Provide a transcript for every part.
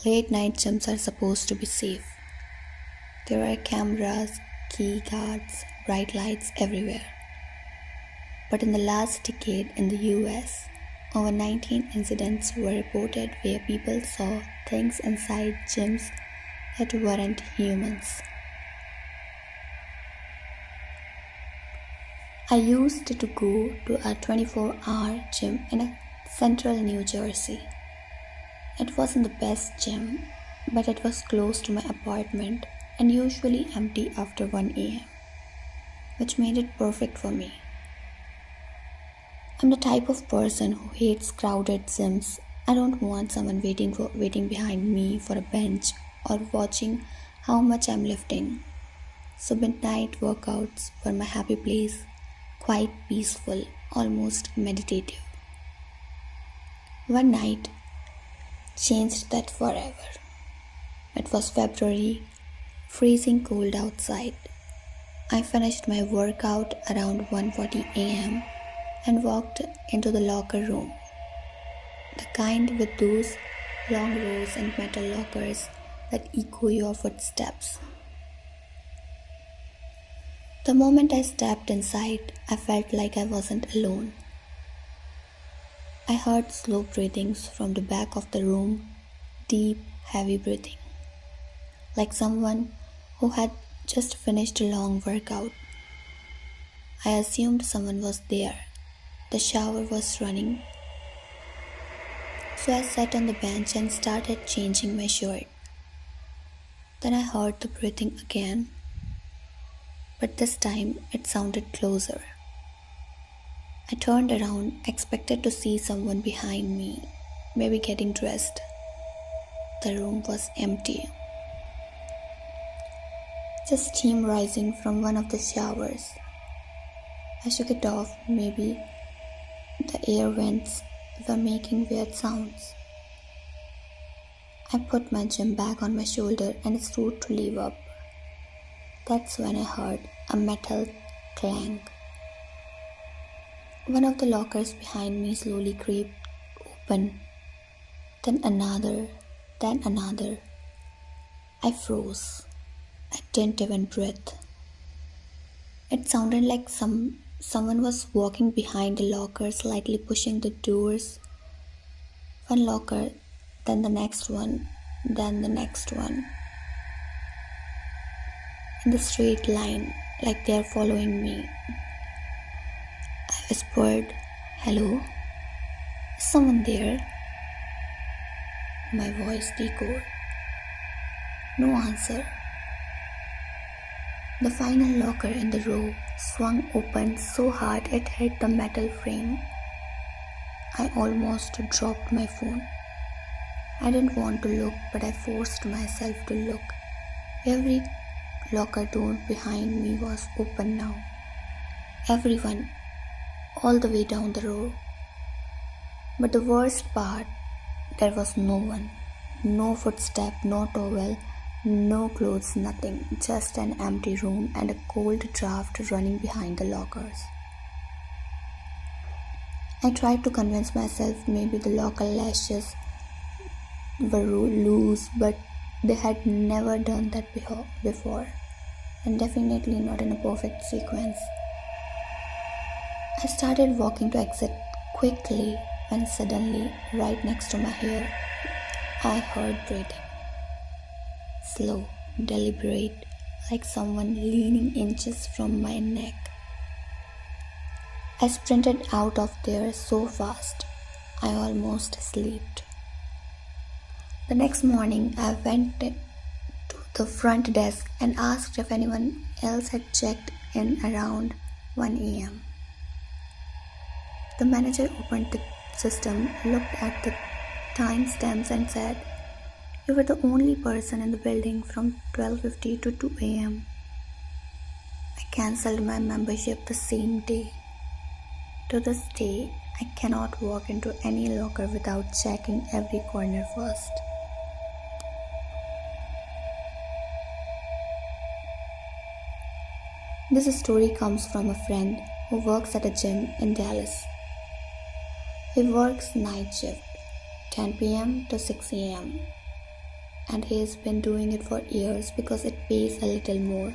Late night gyms are supposed to be safe. There are cameras, key guards, bright lights everywhere. But in the last decade in the US, over 19 incidents were reported where people saw things inside gyms that weren't humans. I used to go to a 24-hour gym in central New Jersey. It wasn't the best gym, but it was close to my apartment and usually empty after 1 a.m., which made it perfect for me. I'm the type of person who hates crowded gyms. I don't want someone waiting behind me for a bench or watching how much I'm lifting. So midnight workouts were my happy place, quite peaceful, almost meditative. One night changed that forever. It was February, freezing cold outside. I finished my workout around 1:40 a.m. and walked into the locker room, the kind with those long rows and metal lockers that echo your footsteps. The moment I stepped inside, I felt like I wasn't alone. I heard slow breathings from the back of the room, deep, heavy breathing, like someone who had just finished a long workout. I assumed someone was there. The shower was running, so I sat on the bench and started changing my shirt. Then I heard the breathing again, but this time it sounded closer. I turned around, expected to see someone behind me, maybe getting dressed. The room was empty. Just steam rising from one of the showers. I shook it off, maybe the air vents were making weird sounds. I put my gym bag on my shoulder and strode to leave up. That's when I heard a metal clang. One of the lockers behind me slowly creaked open, then another, then another. I froze. I didn't even breathe. It sounded like someone was walking behind the locker, slightly pushing the doors. One locker, then the next one, then the next one. In the straight line, like they're following me. I whispered, "Hello? Is someone there?" My voice echoed. No answer. The final locker in the row swung open so hard it hit the metal frame. I almost dropped my phone. I didn't want to look, but I forced myself to look. Every locker door behind me was open now. Everyone, all the way down the row. But the worst part, there was no one. No footstep, no towel, no clothes, nothing. Just an empty room and a cold draft running behind the lockers. I tried to convince myself maybe the locker latches were loose, but they had never done that before, and definitely not in a perfect sequence. I started walking to exit quickly when suddenly, right next to my hair, I heard breathing. Slow, deliberate, like someone leaning inches from my neck. I sprinted out of there so fast, I almost slept. The next morning, I went to the front desk and asked if anyone else had checked in around 1 a.m. The manager opened the system, looked at the timestamps and said, "You were the only person in the building from 12:50 to 2 a.m. I cancelled my membership the same day. To this day, I cannot walk into any locker without checking every corner first." This story comes from a friend who works at a gym in Dallas. He works night shift, 10 p.m. to 6 a.m. and he's been doing it for years because it pays a little more.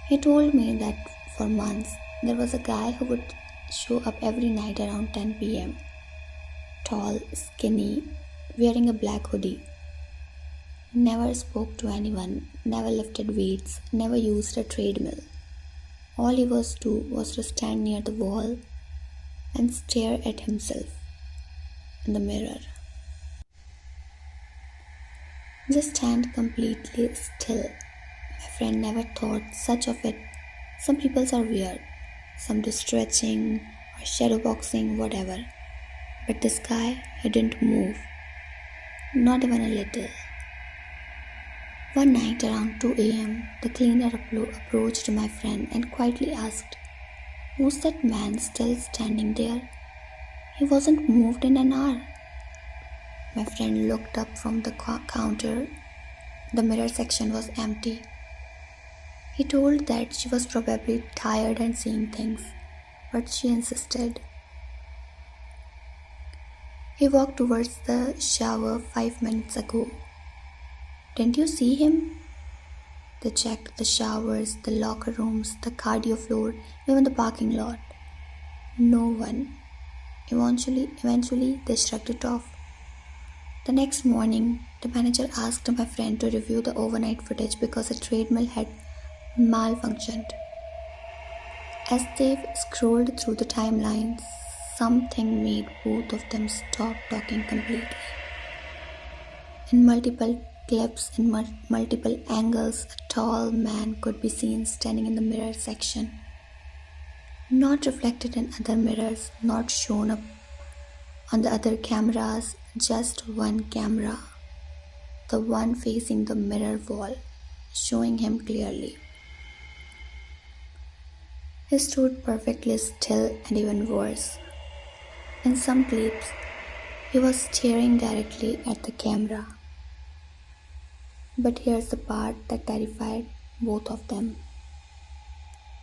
He told me that for months there was a guy who would show up every night around 10 p.m. Tall, skinny, wearing a black hoodie. Never spoke to anyone, never lifted weights, never used a treadmill. All he was do was to stand near the wall and stare at himself in the mirror. Just stand completely still. My friend never thought such of it. Some people are weird. Some do stretching or shadow boxing, whatever. But this guy, he didn't move. Not even a little. One night around 2 a.m., the cleaner approached my friend and quietly asked, "Was that man still standing there? He wasn't moved in an hour." My friend looked up from the counter. The mirror section was empty. He told that she was probably tired and seeing things, but she insisted. He walked towards the shower 5 minutes ago. "Didn't you see him?" They checked the showers, the locker rooms, the cardio floor, even the parking lot. No one. Eventually, they shrugged it off. The next morning, the manager asked my friend to review the overnight footage because a treadmill had malfunctioned. As they scrolled through the timeline, something made both of them stop talking completely. In multiple clips, in multiple angles, a tall man could be seen standing in the mirror section. Not reflected in other mirrors, not shown up on the other cameras, just one camera. The one facing the mirror wall, showing him clearly. He stood perfectly still and even worse. In some clips, he was staring directly at the camera. But here's the part that terrified both of them.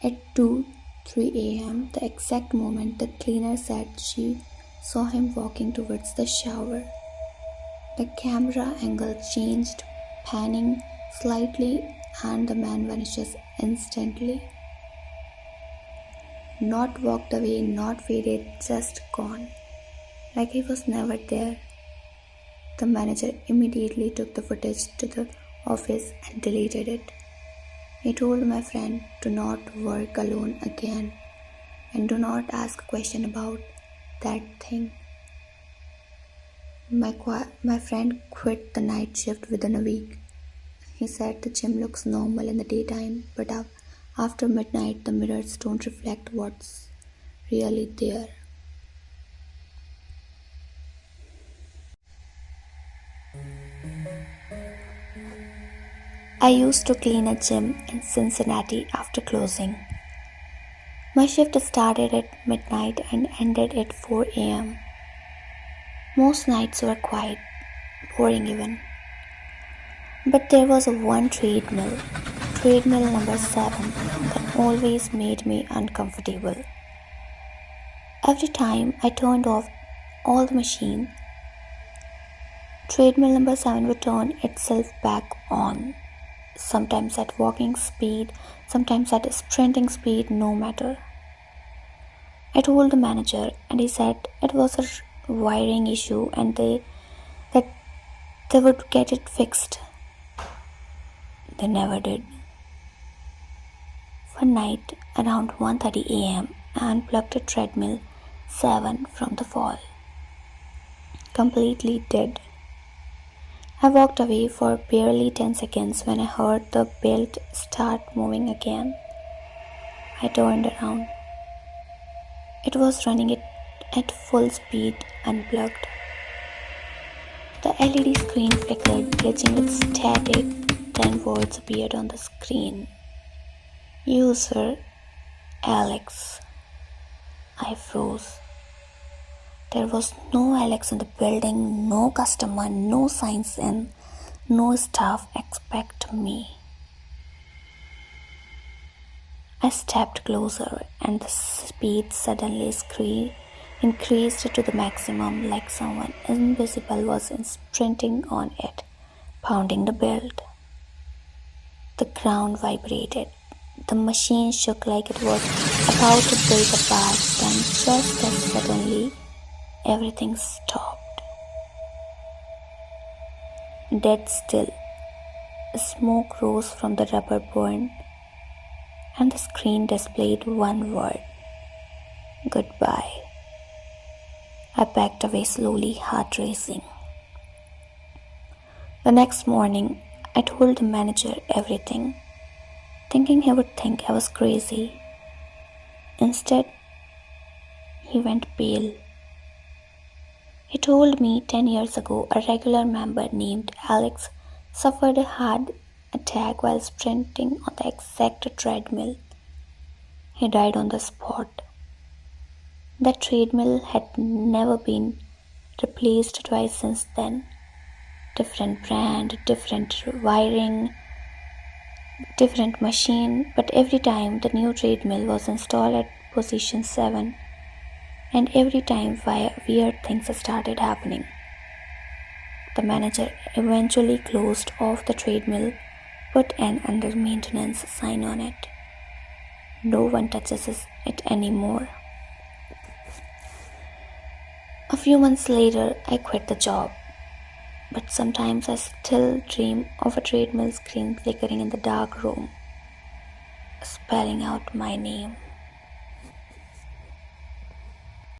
At 2:03 a.m., the exact moment the cleaner said she saw him walking towards the shower, the camera angle changed, panning slightly, and the man vanishes instantly. Not walked away, not faded, just gone, like he was never there. The manager immediately took the footage to the office and deleted it. He told my friend to not work alone again and do not ask questions about that thing. My friend quit the night shift within a week. He said the gym looks normal in the daytime, but after midnight the mirrors don't reflect what's really there. I used to clean a gym in Cincinnati after closing. My shift started at midnight and ended at 4 a.m. Most nights were quiet, boring even. But there was one treadmill number 7, that always made me uncomfortable. Every time I turned off all the machine, treadmill number 7 would turn itself back on. Sometimes at walking speed, sometimes at sprinting speed, no matter. I told the manager and he said it was a wiring issue and that they would get it fixed. They never did. One night around 1:30 a.m. I unplugged a treadmill 7 from the wall. Completely dead. I walked away for barely 10 seconds when I heard the belt start moving again. I turned around. It was running at full speed, unplugged. The LED screen flickered, glitching with static, then words appeared on the screen. "User Alex." I froze. There was no Alex in the building, no customer, no signs in, no staff except me. I stepped closer and the speed suddenly increased to the maximum, like someone invisible was sprinting on it. pounding the belt. The ground vibrated. The machine shook like it was about to break apart, then just as suddenly, everything stopped. Dead still, smoke rose from the rubber burn, and the screen displayed one word: goodbye. I backed away slowly, heart racing. The next morning, I told the manager everything, thinking he would think I was crazy. Instead, he went pale. He told me 10 years ago a regular member named Alex suffered a heart attack while sprinting on the exact treadmill. He died on the spot. That treadmill had never been replaced twice since then. Different brand, different wiring, different machine, but every time the new treadmill was installed at position 7, and every time weird things started happening. The manager eventually closed off the treadmill, put an under maintenance sign on it. No one touches it anymore. A few months later, I quit the job, but sometimes I still dream of a treadmill screen flickering in the dark room, spelling out my name.